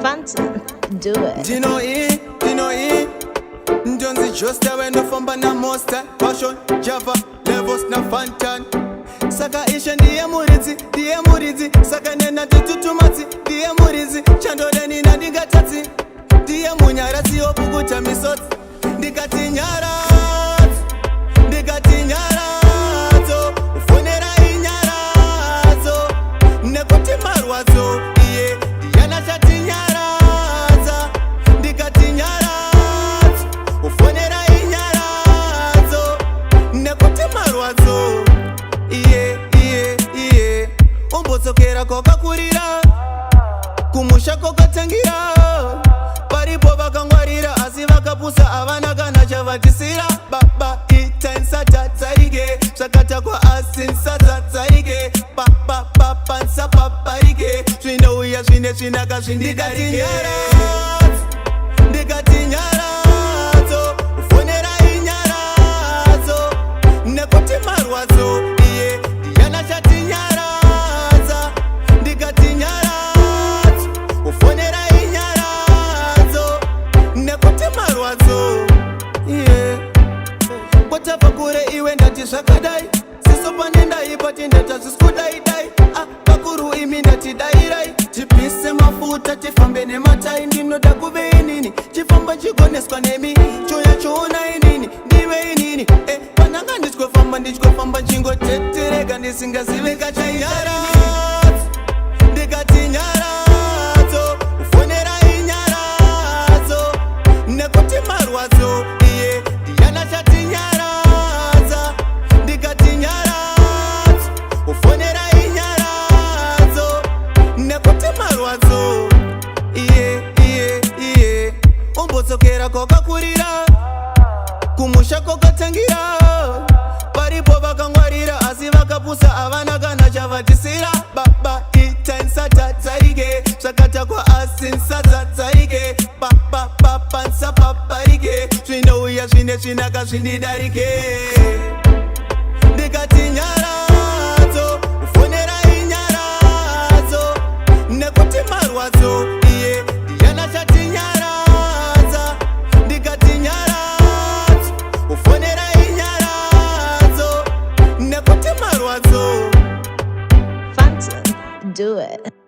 Phantom, do it. Dino Njonzi Josta wenofamba na Monster Passion, Java, Levels na Fantan Saka ishe ndiye muridzi Saka nena tututumati ndiye muridzi Chandoleni na ndingatati ndiye munyarasi opukuta misoti Ndikati nyarato Ufonera inyarato Nekuti marwazo iye Diana chati nyaraza Ndikati nyarato Ufonera inyarato Nekuti marwazo iye Umbotsokera kokakurira Kumusha kokatangira Paripo vakangwarira asi vakapusa avana kana chavatisira Baba itainsa tatsarike Zvakata kwa asinsa tatsarike Papa nsa paparike Zvinouya zvine zvinaka zvindidarike Ndikati nyaradzo Ufonera inyaradzo Nekuti marwadzo iye Diana chati nyaradza Ndikati nyaradzo Ufonera inyaradzo Nekuti marwadzo iye Kwatava kure iwe ndati zvakadai Siso pane ndaipati ndata zvisikudaidai Pakuru imi ndati dairai Tipise mafuta tifambe nematai Ndinoda kuve inini Chifamba chigoneswa nemi Choya choona inini Ndive inini Pananga ndichikofamba chingotetereka Ndisingazive kachainyaradzo Ndikati nyaradzo Ufonera inyaradzo Nekuti marwadzo iye Diana chati nyaradza Ndikati nyaradzo Ufonera inyaradzo Nekuti marwadzo iye Umbotsokera kokakurira Kumusha kokatangira Paripo vakangwarira asi vakapusa avana kana chavatisira Baba itainsa tatsarike Zvakata kwa asinsa tatsarike Papa nsa paparike Zvinouya zvine zvinaka zvindidarike Ndikati nyaradzo Ufonera inyaradzo Nekuti marwadzo iye Diana chati nyaradza Ndikati nyaradzo Ufonera inyaradzo Nekuti marwadzo Phantom, do it.